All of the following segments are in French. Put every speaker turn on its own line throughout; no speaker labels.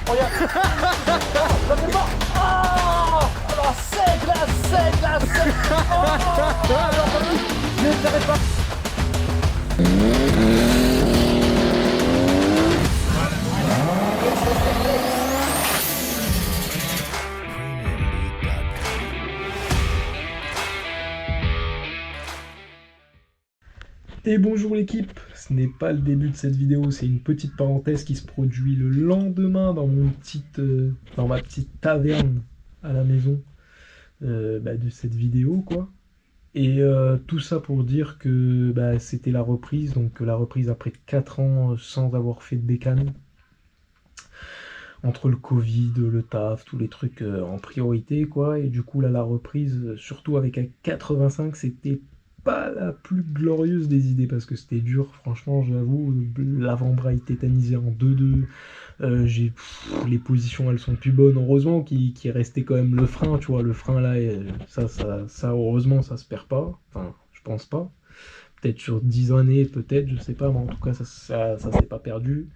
regarde. Ça fait pas. Oh, la sec, la sec, la sec. Oh, j'en peux plus. Je n'arrête pas.
Et bonjour l'équipe, ce n'est pas le début de cette vidéo, c'est une petite parenthèse qui se produit le lendemain dans dans ma petite taverne à la maison de cette vidéo quoi. Et tout ça pour dire que c'était la reprise, donc la reprise après 4 ans sans avoir fait de bécane. Entre le Covid, le taf, tous les trucs en priorité quoi, et du coup là la reprise, surtout avec un 85, c'était pas la plus glorieuse des idées parce que c'était dur, franchement, j'avoue. L'avant-bras est tétanisé en 2-2. Les positions elles sont plus bonnes. Heureusement qu'il est resté quand même le frein, tu vois. Le frein là, ça heureusement ça se perd pas. Enfin, je pense pas. Peut-être sur 10 années, peut-être, je sais pas, mais en tout cas ça s'est pas perdu.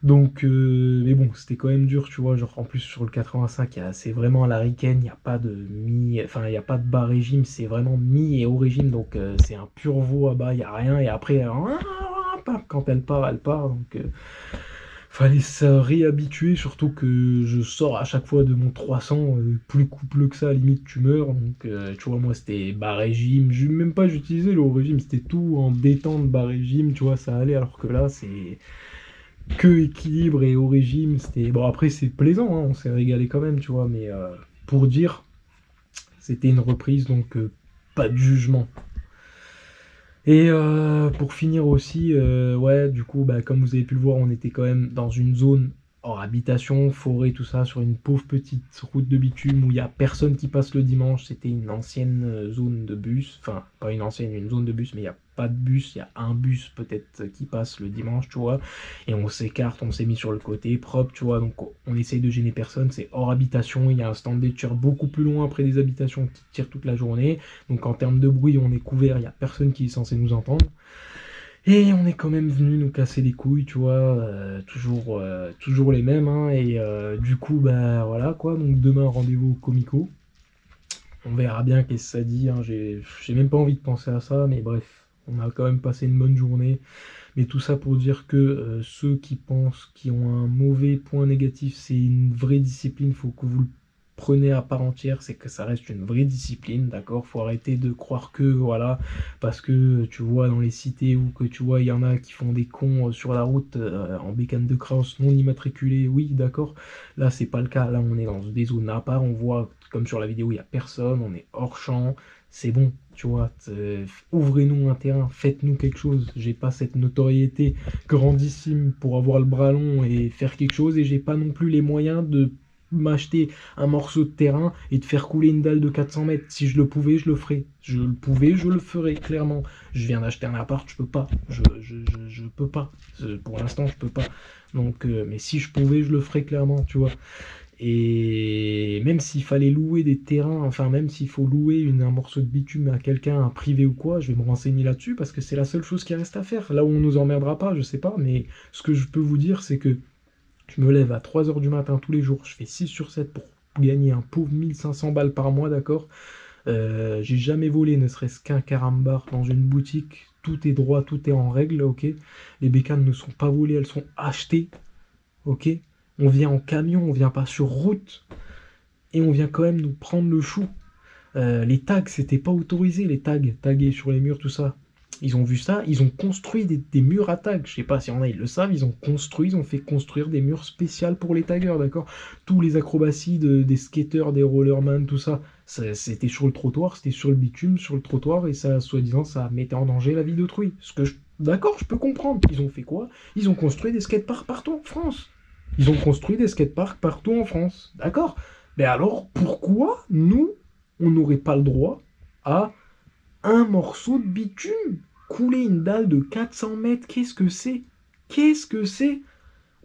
Donc, mais bon, c'était quand même dur, tu vois. Genre, en plus, sur le 85, c'est vraiment à la ricaine, il n'y a pas de enfin, il n'y a pas de bas régime, c'est vraiment mi et haut régime, donc c'est un pur veau à bas, il n'y a rien, et après, quand elle part, elle part, donc fallait se réhabituer, surtout que je sors à chaque fois de mon 300, plus coupleux que ça, limite tu meurs, donc tu vois, moi c'était bas régime, même pas j'utilisais le haut régime, c'était tout en détente bas régime, tu vois, ça allait, alors que là, c'est que équilibre et au régime, c'était... Bon, après, c'est plaisant, hein, on s'est régalé quand même, tu vois, mais pour dire, c'était une reprise, donc pas de jugement. Et pour finir aussi, ouais, du coup, comme vous avez pu le voir, on était quand même dans une zone hors habitation, forêt, tout ça, sur une pauvre petite route de bitume où il n'y a personne qui passe le dimanche. C'était une ancienne zone de bus, enfin, pas une ancienne, une zone de bus, mais il n'y a pas de bus, il y a un bus peut-être qui passe le dimanche, tu vois. Et on s'écarte, on s'est mis sur le côté, propre, tu vois, donc on essaye de gêner personne, c'est hors habitation, il y a un stand des tire beaucoup plus loin après des habitations qui tirent toute la journée. Donc en termes de bruit, on est couvert, il n'y a personne qui est censé nous entendre. Et on est quand même venu nous casser les couilles, tu vois, toujours les mêmes, hein, et du coup, voilà quoi, donc demain rendez-vous au Comico. On verra bien qu'est-ce que ça dit, hein. J'ai même pas envie de penser à ça, mais bref, on a quand même passé une bonne journée. Mais tout ça pour dire que ceux qui pensent, qui ont un mauvais point négatif, c'est une vraie discipline, faut que vous le preniez à part entière, c'est que ça reste une vraie discipline, d'accord? Faut arrêter de croire que, voilà, parce que tu vois dans les cités ou que tu vois, il y en a qui font des cons sur la route en bécane de crasse non immatriculée, oui, d'accord? Là, c'est pas le cas, là, on est dans des zones à part, on voit, comme sur la vidéo, il y a personne, on est hors champ, c'est bon, tu vois, ouvrez-nous un terrain, faites-nous quelque chose. J'ai pas cette notoriété grandissime pour avoir le bras long et faire quelque chose, et j'ai pas non plus les moyens de m'acheter un morceau de terrain et de faire couler une dalle de 400 mètres. Si je le pouvais, je le ferais. Je le pouvais, je le ferais, clairement. Je viens d'acheter un appart, je peux pas. Je peux pas. Pour l'instant, je peux pas. Donc, mais si je pouvais, je le ferais clairement, tu vois. Et même s'il fallait louer des terrains, enfin même s'il faut louer un morceau de bitume à quelqu'un, un privé ou quoi, je vais me renseigner là-dessus parce que c'est la seule chose qui reste à faire. Là où on nous emmerdera pas, je sais pas, mais ce que je peux vous dire, c'est que je me lève à 3 heures du matin tous les jours, je fais 6 sur 7 pour gagner un pauvre 1500 balles par mois, d'accord? J'ai jamais volé ne serait-ce qu'un carambar dans une boutique, tout est droit, tout est en règle, ok? Les bécanes ne sont pas volées, elles sont achetées, ok? On vient en camion, on vient pas sur route, et on vient quand même nous prendre le chou. Les tags, c'était pas autorisé, les tags, tagués sur les murs, tout ça. Ils ont vu ça, ils ont construit des murs à tags. Je sais pas si on a, ils le savent, ils ont fait construire des murs spéciaux pour les taggers, d'accord? Tous les acrobaties des skateurs, des rollerman, tout ça, c'était sur le trottoir, c'était sur le bitume, sur le trottoir, et ça, soi-disant, ça mettait en danger la vie d'autrui. D'accord, je peux comprendre. Ils ont fait quoi? Ils ont construit des skateparks partout en France. Ils ont construit des skateparks partout en France, d'accord? Mais alors, pourquoi nous, on n'aurait pas le droit à un morceau de bitume? Couler une dalle de 400 mètres, qu'est-ce que c'est? Qu'est-ce que c'est?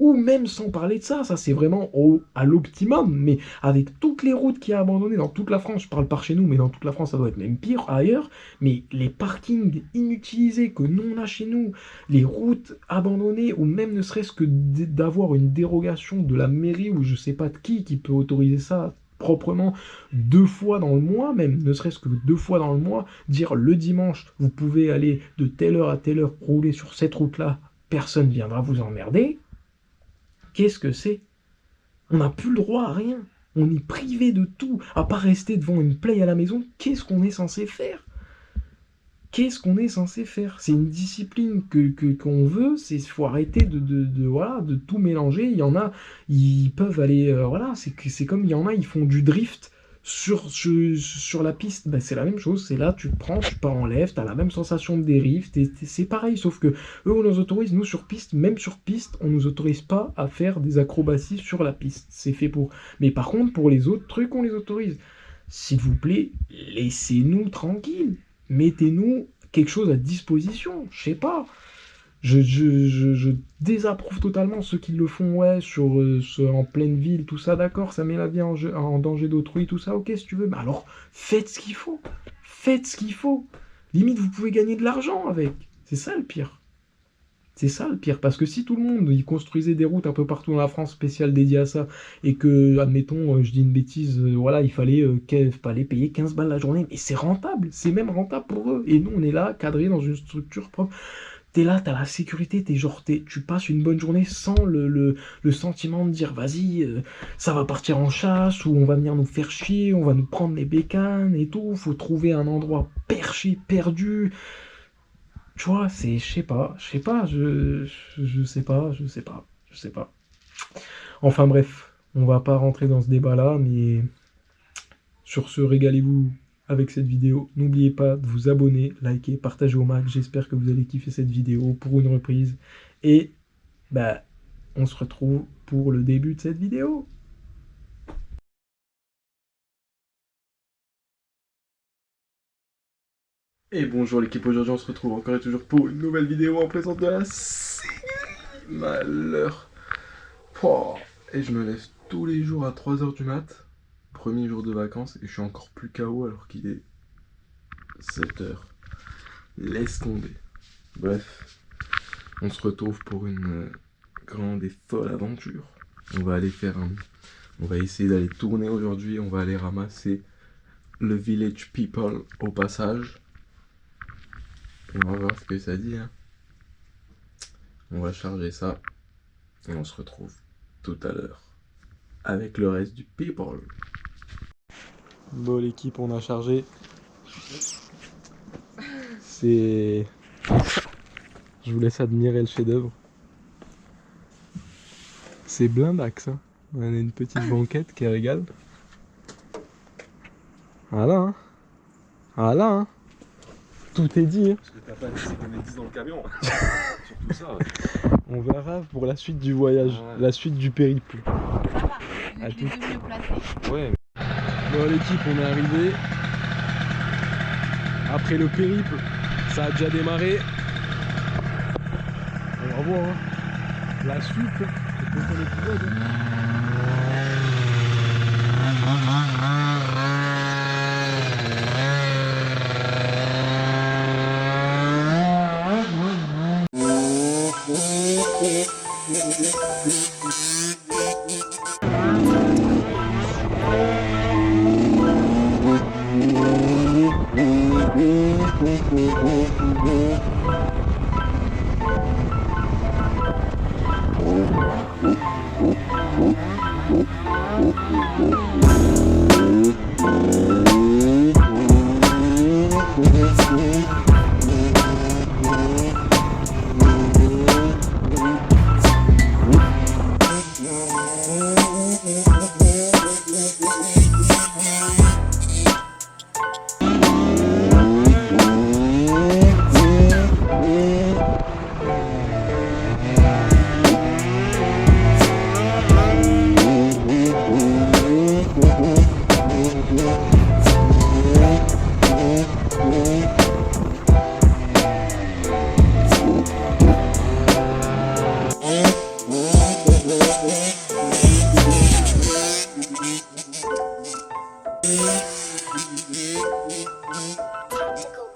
Ou même sans parler de ça, ça c'est vraiment à l'optimum, mais avec toutes les routes qui a abandonnées dans toute la France, je parle par chez nous, mais dans toute la France ça doit être même pire ailleurs, mais les parkings inutilisés que nous on a chez nous, les routes abandonnées, ou même ne serait-ce que d'avoir une dérogation de la mairie, ou je sais pas de qui peut autoriser ça proprement 2 fois dans le mois, même ne serait-ce que 2 fois dans le mois, dire le dimanche, vous pouvez aller de telle heure à telle heure rouler sur cette route-là, personne viendra vous emmerder. Qu'est-ce que c'est? On n'a plus le droit à rien. On est privé de tout. À part rester devant une play à la maison, qu'est-ce qu'on est censé faire? Qu'est-ce qu'on est censé faire? C'est une discipline qu'on veut, faut arrêter voilà, de tout mélanger. Il y en a, ils peuvent aller, voilà, c'est comme il y en a, ils font du drift sur la piste. Ben, c'est la même chose, c'est là, tu te prends, tu pars en lève, t'as la même sensation de dérive, c'est pareil, sauf que eux, on nous autorise, nous sur piste, même sur piste, on nous autorise pas à faire des acrobaties sur la piste. C'est fait pour. Mais par contre, pour les autres trucs, on les autorise. S'il vous plaît, laissez-nous tranquilles. Mettez-nous quelque chose à disposition, je sais pas. Je désapprouve totalement ceux qui le font, ouais, en pleine ville, tout ça, d'accord, ça met la vie en danger d'autrui, tout ça, ok, si tu veux, mais alors, faites ce qu'il faut. Faites ce qu'il faut. Limite, vous pouvez gagner de l'argent avec. C'est ça le pire. C'est ça le pire, parce que si tout le monde il construisait des routes un peu partout dans la France spéciales dédiées à ça, et que, admettons, je dis une bêtise, voilà, il fallait payer 15 balles la journée, mais c'est rentable, c'est même rentable pour eux. Et nous, on est là, cadré dans une structure propre. T'es là, t'as la sécurité, tu passes une bonne journée sans le sentiment de dire, vas-y, ça va partir en chasse, ou on va venir nous faire chier, on va nous prendre les bécanes et tout, faut trouver un endroit perché, perdu. Tu vois, je sais pas, je sais pas. Enfin bref, on va pas rentrer dans ce débat-là, mais sur ce, régalez-vous avec cette vidéo. N'oubliez pas de vous abonner, liker, partager au max. J'espère que vous allez kiffer cette vidéo pour une reprise. Et, bah, on se retrouve pour le début de cette vidéo. Et bonjour l'équipe, aujourd'hui on se retrouve encore et toujours pour une nouvelle vidéo en présence de la série Malheur. Oh, et je me lève tous les jours à 3h du mat, premier jour de vacances, et je suis encore plus KO alors qu'il est 7h. Laisse tomber. Bref, on se retrouve pour une grande et folle aventure. On va essayer d'aller tourner aujourd'hui, on va aller ramasser le Village People au passage. On va voir ce que ça dit, hein. On va charger ça et on se retrouve tout à l'heure avec le reste du people. Bon l'équipe, on a chargé. Je vous laisse admirer le chef-d'œuvre. C'est blindax, hein. On a une petite banquette qui régale. Voilà, hein. Voilà, hein. Tout est dit, hein.
Parce que t'as pas laissé qu'on ait 10 dans le camion. Surtout ça.
On verra pour la suite du voyage,
Ouais.
la suite du périple.
Ça va,
À
je
tout.
les ai mieux placés.
Ouais.
Bon l'équipe, on est arrivé. Après le périple, ça a déjà démarré. On va voir, hein. La suite, c'est pour ton épisode, hein.
Tropical